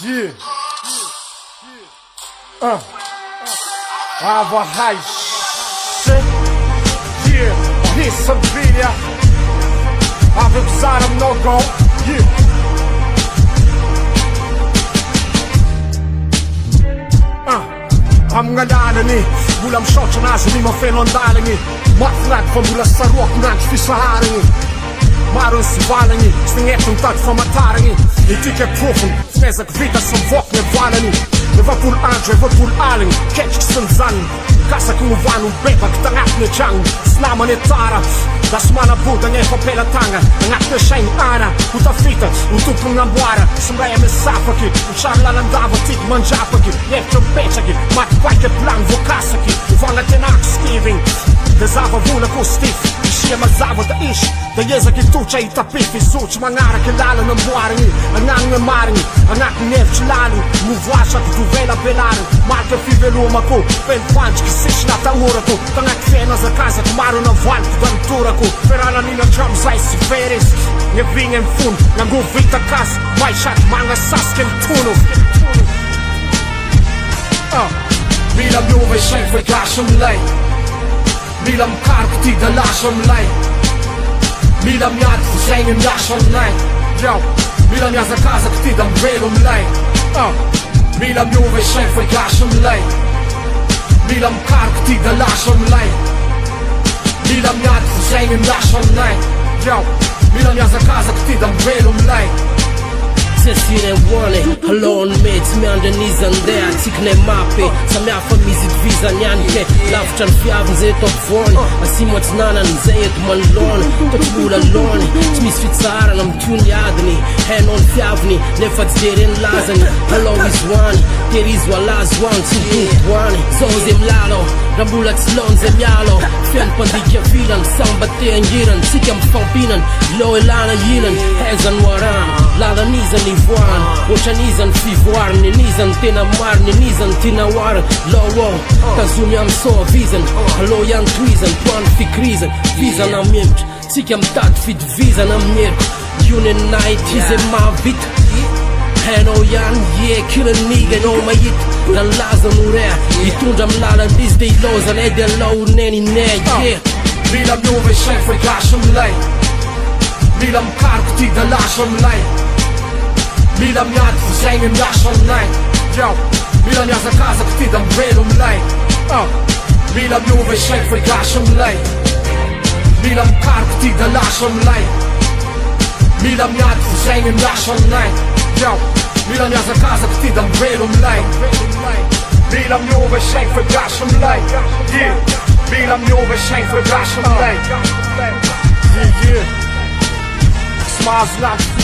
Yeah. Ava high shit. Yeah. Nisam bilja. A wypsara mnogo. Yeah. Am nga lalani, mula mshoqë nazi ni më fenon dalëngi. Ma thnak fa mula sarok nan që fisaharëngi. Marën si valëngi, së ngetën tatë fa matarëngi. I ti ke profën, snezëk vita së vok në valëni. Në vëpull anqë, vëpull alëngi, keq kësë në zanë. Kasa ku më vanu beba, këta ngatë në qangë. Snamën e tara, da smana buta nje fa pela tanga. Ngatë në shenjë ana, u ta fita, u tu për nga mbuara. Së mreje me safëki, u qarë lalë ndavë tik më njapëki. Njefë që mpeqëki, ma të pajke plan vokasëki. U vangët e nakë skiving, dhe zavë vunë ku stif. Ishje më zavë të ish, dhe jezëk i tu që i tapifi. Su që ma ngare ke lalë në mbuarëngi. A ngangë në marëngi, a ngakë njefë që lalu. Mu vashat du vela belarën, marke fi velu më ku. Pen fanç kësish nga ta urë ku. Të nga këthe në zëkazët maru në valë të dënë turë ku. Ferana një në qëmë zaj si feris. Një vinge në fund, nga ngu vita kas. Maj shatë manga sasken tunu. Mila mjuve shenjë fër gashëm lej. Mila më karë këti dhe lashëm lej. Mila mjatë të shenjë më lashëm lej. Mila mja zëkazë këti dhe më velëm lej. Mila mjuve shenjë fër gashëm lej. Mila më karë këti dhe lashëm lej. Mila mjatë të shenjë më lashëm lej. Mila mja zëkazë këti dhe më velëm lej. Se si ne wone, halon me të me andënizën dhea Tsikn e mapi, sa mja fëmizit vizan janë ke Laf qanë fjavë në zetë të voni Asi më të nana në zejet më lonë Të të bula loni, të mi sficara në më tun jadëni Henon fjavëni, ne fatës derin lazëni Hello is one, there is one last one Të në one, zozim lalo Rambulat s'lon zem jalo Fjen pëndikja filan, samba te e njërën Cikja më fampinën, lo e lana jilën Hezën waran, lada nizën i vuan O që nizën fivuar, një nizën tina marë, një nizën tina warë Lo, ka zum jam so vizën, halo janë twizën, tuan fi krizën Vizën am mjemq, cikja më tatë fit vizën am njerë June night, hize ma vit Heno janë, killën nigë, no ma jit Në lazën u rea, i tundra më lalën Dis dhe i lozën, e dhe lo u neni ne, Mila mjuve shenjë fër gashëm lej. Mila më karë këti dhe lashëm lej. Mila mjatë të shenjë më lashëm lej. Mila mja zëkazë këti dhe më velëm lej. Mila mjuve shenjë fër gashëm lej. Mila më karë këti dhe lashëm lej. Mila mjatë të shenjë më lashëm lej. Mila mja zëkazë këti dhe më velëm lej. Mila mjuve shenjë fër gashëm lej. Mila mjuve shenjë fër gashëm lej. Smaz lap